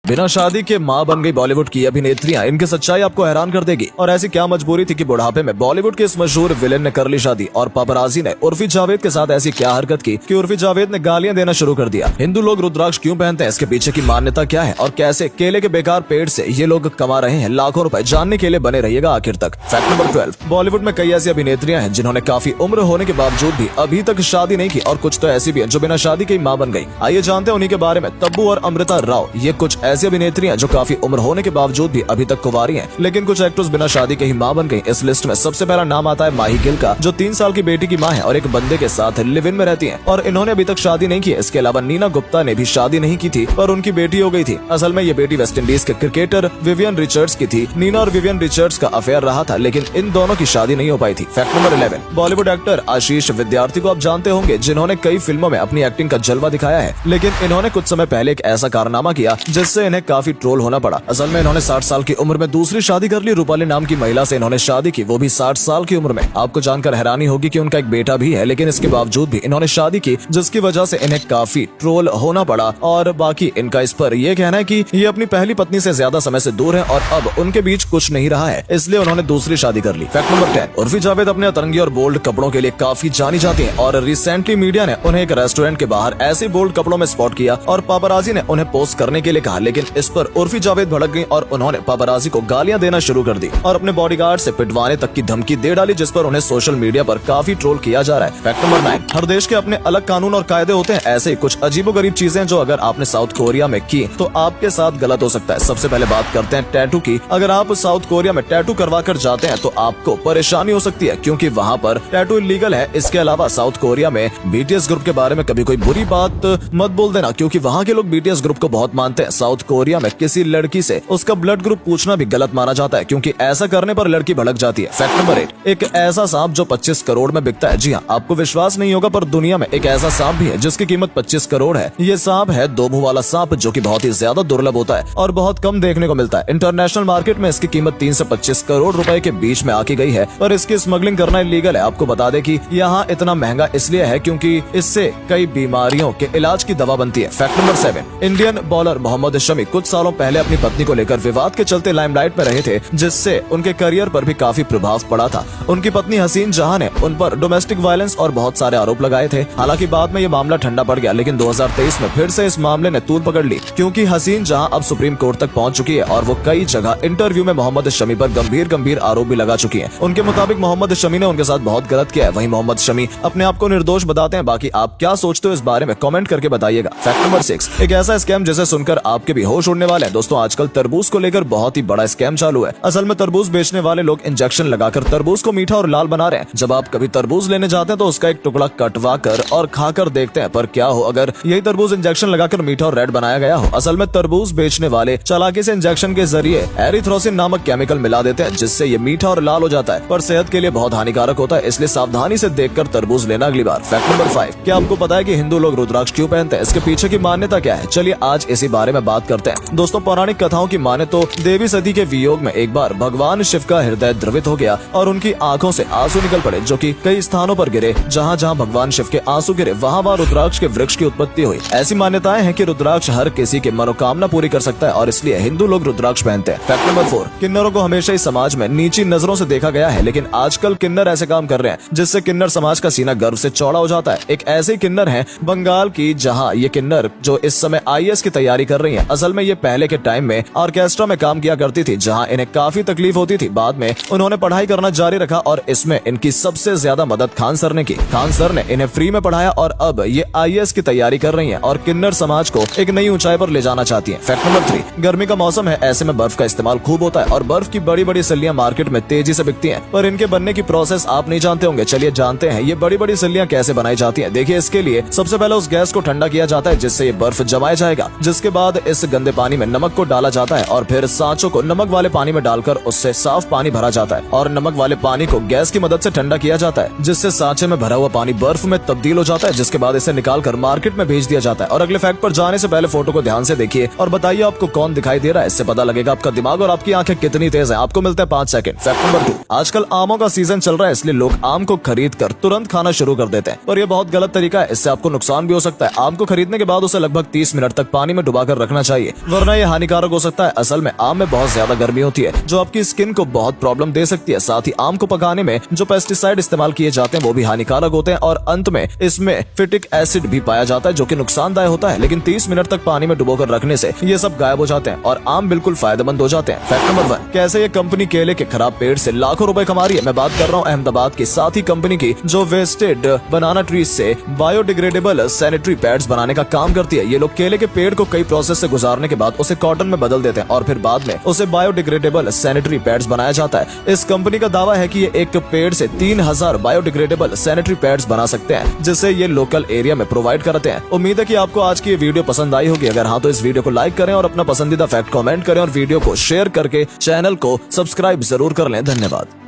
बिना शादी के मां बन गई बॉलीवुड की अभिनेत्रियां, इनकी सच्चाई आपको हैरान कर देगी। और ऐसी क्या मजबूरी थी कि बुढ़ापे में बॉलीवुड के इस मशहूर विलेन ने कर ली शादी, और पापराजी ने उर्फी जावेद के साथ ऐसी क्या हरकत की कि उर्फी जावेद ने गालियां देना शुरू कर दिया। हिंदू लोग रुद्राक्ष क्यों पहनते हैं, इसके पीछे की मान्यता क्या है, और कैसे केले के बेकार पेड़ से ये लोग कमा रहे हैं लाखों रुपए, जानने के लिए बने रहिएगा आखिर तक। फैक्ट नंबर 12, बॉलीवुड में कई ऐसी अभिनेत्रियां हैं जिन्होंने काफी उम्र होने के बावजूद भी अभी तक शादी नहीं की, और कुछ तो ऐसी भी है जो बिना शादी की मां बन गई। आइए जानते हैं उन्हीं के बारे में। तब्बू और अमृता राव, ये कुछ ऐसी अभिनेत्रियां जो काफी उम्र होने के बावजूद भी अभी तक कुंवारी हैं, लेकिन कुछ एक्ट्रेस बिना शादी के ही मां बन गई। इस लिस्ट में सबसे पहला नाम आता है माही गिल का, जो 3 साल की बेटी की मां है और एक बंदे के साथ लिव इन में रहती हैं, और इन्होंने अभी तक शादी नहीं की है। इसके अलावा नीना गुप्ता ने भी शादी नहीं की थी, पर उनकी बेटी हो गई थी। असल में ये बेटी वेस्ट इंडीज के क्रिकेटर विवियन रिचर्ड्स की थी। नीना और विवियन रिचर्ड्स का अफेयर रहा था, लेकिन इन दोनों की शादी नहीं हो पाई थी। फैक्ट नंबर 11, बॉलीवुड एक्टर आशीष विद्यार्थी को आप जानते होंगे, जिन्होंने कई फिल्मों में अपनी एक्टिंग का जलवा दिखाया है, लेकिन इन्होंने कुछ समय पहले एक ऐसा कारनामा किया जिससे इन्हें काफी ट्रोल होना पड़ा। असल में इन्होंने 60 साल की उम्र में दूसरी शादी कर ली। रूपाली नाम की महिला से इन्होंने शादी की, वो भी 60 साल की उम्र में। आपको जानकर हैरानी होगी कि उनका एक बेटा भी है, लेकिन इसके बावजूद भी इन्होंने शादी की, जिसकी वजह से इन्हें काफी ट्रोल होना पड़ा। और बाकी इनका इस पर यह कहना है कि ये अपनी पहली पत्नी से ज्यादा समय से दूर है और अब उनके बीच कुछ नहीं रहा है, इसलिए उन्होंने दूसरी शादी कर ली। फैक्ट नंबर 10, उर्फी जावेद अपने अतरंगी और बोल्ड कपड़ों के लिए काफी जानी जाती है, और रिसेंटली मीडिया ने उन्हें एक रेस्टोरेंट के बाहर ऐसे बोल्ड कपड़ों में स्पॉट किया और पापराजी ने उन्हें पोस्ट करने के लिए कहा, लेकिन इस पर उर्फी जावेद भड़क गई और उन्होंने पापराजी को गालियां देना शुरू कर दी और अपने बॉडीगार्ड से पिटवाने तक की धमकी दे डाली, जिस पर उन्हें सोशल मीडिया पर काफी ट्रोल किया जा रहा है। फैक्ट नंबर 9, हर देश के अपने अलग कानून और कायदे होते हैं। ऐसे ही कुछ अजीबोगरीब चीजें जो अगर आपने साउथ कोरिया में की तो आपके साथ गलत हो सकता है। सबसे पहले बात करते हैं टैटू की। अगर आप साउथ कोरिया में टैटू करवा कर जाते हैं तो आपको परेशानी हो सकती है, क्योंकि वहाँ पर टैटू इलीगल है। इसके अलावा साउथ कोरिया में बीटीएस ग्रुप के बारे में कभी कोई बुरी बात मत बोल देना, क्योंकि वहाँ के लोग बीटीएस ग्रुप को बहुत मानते हैं। साउथ कोरिया में किसी लड़की से उसका ब्लड ग्रुप पूछना भी गलत माना जाता है, क्योंकि ऐसा करने पर लड़की भड़क जाती है। फैक्ट नंबर 8, एक ऐसा सांप जो 25 करोड़ में बिकता है। जी हाँ, आपको विश्वास नहीं होगा, पर दुनिया में एक ऐसा सांप भी है जिसकी कीमत 25 करोड़ है। ये सांप है 2 मुंह वाला सांप, जो कि बहुत ही ज्यादा दुर्लभ होता है और बहुत कम देखने को मिलता है। इंटरनेशनल मार्केट में इसकी कीमत 3 से 25 करोड़ रुपए के बीच में आकी गई है, पर इसकी स्मगलिंग करना इलीगल है। आपको बता दें कि यहाँ इतना महंगा इसलिए है क्योंकि इससे कई बीमारियों के इलाज की दवा बनती है। Fact number 7, Indian bowler Mohammed Shami कुछ सालों पहले अपनी पत्नी को लेकर विवाद के चलते लाइमलाइट में रहे थे, जिससे उनके करियर पर भी काफी प्रभाव पड़ा था। उनकी पत्नी हसीन जहां ने उन पर डोमेस्टिक वायलेंस और बहुत सारे आरोप लगाए थे। हालांकि बाद में ये मामला ठंडा पड़ गया, लेकिन 2023 में फिर से इस मामले ने तूल पकड़ ली, क्योंकि हसीन जहां अब सुप्रीम कोर्ट तक पहुंच चुकी है और वो कई जगह इंटरव्यू में मोहम्मद शमी पर गंभीर आरोप भी लगा चुकी है। उनके मुताबिक मोहम्मद शमी ने उनके साथ बहुत गलत किया है। वहीं मोहम्मद शमी अपने आप को निर्दोष बताते हैं। बाकी आप क्या सोचते हो इस बारे में कमेंट करके बताइएगा। फैक्ट नंबर 6, एक ऐसा स्कैम जिसे सुनकर आपके भी होश उड़ने वाले हैं। दोस्तों, आजकल तरबूज को लेकर बहुत ही बड़ा स्कैम चालू है। असल में तरबूज बेचने वाले लोग इंजेक्शन लगाकर तरबूज को मीठा और लाल बना रहे हैं। जब आप कभी तरबूज लेने जाते हैं तो उसका एक टुकड़ा कटवा कर और खाकर देखते हैं, पर क्या हो अगर यही तरबूज इंजेक्शन लगाकर मीठा और रेड बनाया गया हो। असल में तरबूज बेचने वाले चालाकी से इंजेक्शन के जरिए एरिथ्रोसिन नामक केमिकल मिला देते हैं, जिससे ये मीठा और लाल हो जाता है, पर सेहत के लिए बहुत हानिकारक होता है, इसलिए सावधानी से देखकर तरबूज लेना अगली बार। फैक्ट नंबर 5, क्या आपको पता है कि हिंदू लोग रुद्राक्ष क्यों पहनते हैं? इसके पीछे की मान्यता क्या है? चलिए आज इसी बारे में बात करते हैं। दोस्तों, पौराणिक कथाओं की माने तो देवी सती के वियोग में एक बार भगवान शिव का हृदय द्रवित हो गया और उनकी आंखों से आंसू निकल पड़े, जो कि कई स्थानों पर गिरे। जहां जहां भगवान शिव के आंसू गिरे वहां रुद्राक्ष के वृक्ष की उत्पत्ति हुई। ऐसी मान्यताएं हैं कि रुद्राक्ष हर किसी की मनोकामना पूरी कर सकता है, और इसलिए हिंदू लोग रुद्राक्ष पहनते हैं। फैक्ट नंबर 4, किन्नरों को हमेशा ही समाज में नीची नजरों से देखा गया है, लेकिन आजकल किन्नर ऐसे काम कर रहे हैं जिससे किन्नर समाज का सीना गर्व से चौड़ा हो जाता है। एक ऐसे किन्नर है बंगाल की, जहाँ ये किन्नर जो इस समय IAS की तैयारी कर रही है। असल में ये पहले के टाइम में ऑर्केस्ट्रा में काम किया करती थी, जहाँ इन्हें काफी तकलीफ होती थी। बाद में उन्होंने पढ़ाई करना जारी रखा और इसमें इनकी सबसे ज्यादा मदद खान सर ने की। खान सर ने इन्हें फ्री में पढ़ाया और अब ये IAS की तैयारी कर रही हैं और किन्नर समाज को एक नई ऊंचाई पर ले जाना चाहती हैं। फैक्ट नंबर 3, गर्मी का मौसम है, ऐसे में बर्फ का इस्तेमाल खूब होता है और बर्फ की बड़ी बड़ी सिल्लियां मार्केट में तेजी से बिकती हैं, पर इनके बनने की प्रोसेस आप नहीं जानते होंगे। चलिए जानते हैं ये बड़ी बड़ी सिल्लियां कैसे बनाई जाती हैं। देखिए, इसके लिए सबसे पहले उस गैस को ठंडा किया जाता है जिससे ये बर्फ जमाया जाएगा, जिसके बाद इस गंदे पानी में नमक को डाला जाता है और फिर सांचों को नमक वाले पानी में डालकर उससे साफ पानी भरा जाता है और नमक वाले पानी को गैस की मदद से ठंडा किया जाता है, जिससे सांचे में भरा हुआ पानी बर्फ में तब्दील हो जाता है, जिसके बाद इसे निकालकर मार्केट में भेज दिया जाता है। और अगले फैक्ट पर जाने से पहले फोटो को ध्यान से देखिए और बताइए आपको कौन दिखाई दे रहा है। इससे पता लगेगा आपका दिमाग और आपकी आंखें कितनी तेज है। आपको मिलते हैं 5 सेकंड। फैक्ट नंबर 2, आजकल आमों का सीजन चल रहा है, इसलिए लोग आम को खरीद कर तुरंत खाना शुरू कर देते हैं, पर यह बहुत गलत तरीका है। इससे आपको नुकसान भी हो सकता है। आम को खरीदने के बाद उसे लगभग 30 मिनट तक पानी में डुबाकर रखना चाहिए। चाहिए, वरना ये हानिकारक हो सकता है। असल में आम में बहुत ज्यादा गर्मी होती है जो आपकी स्किन को बहुत प्रॉब्लम दे सकती है। साथ ही आम को पकाने में जो पेस्टिसाइड इस्तेमाल किए जाते हैं वो भी हानिकारक होते हैं और अंत में इसमें फिटिक एसिड भी पाया जाता है जो कि नुकसानदायक होता है। लेकिन 30 मिनट तक पानी में डुबोकर रखने से ये सब गायब हो जाते हैं और आम बिल्कुल फायदेमंद हो जाते हैं। फैक्ट नंबर 1, कैसे ये कंपनी केले के खराब पेड़ से लाखों रुपए कमा रही है। मैं बात कर रहा हूँ अहमदाबाद की साथ ही कंपनी की जो वेस्टेड बनाना ट्रीज से बायोडिग्रेडेबल सैनिटरी पैड्स बनाने का काम करती है। ये लोग केले के पेड़ को कई प्रोसेस से गुजारने के बाद उसे कॉटन में बदल देते हैं और फिर बाद में उसे बायोडिग्रेडेबल सैनिटरी पैड्स बनाया जाता है। इस कंपनी का दावा है कि ये एक पेड़ से 3000 बायोडिग्रेडेबल सैनिटरी पैड्स बना सकते हैं जिसे ये लोकल एरिया में प्रोवाइड करते हैं। उम्मीद है कि आपको आज की ये वीडियो पसंद आई होगी। अगर हाँ तो इस वीडियो को लाइक करें और अपना पसंदीदा फैक्ट कमेंट करें और वीडियो को शेयर करके चैनल को सब्सक्राइब जरूर कर लें। धन्यवाद।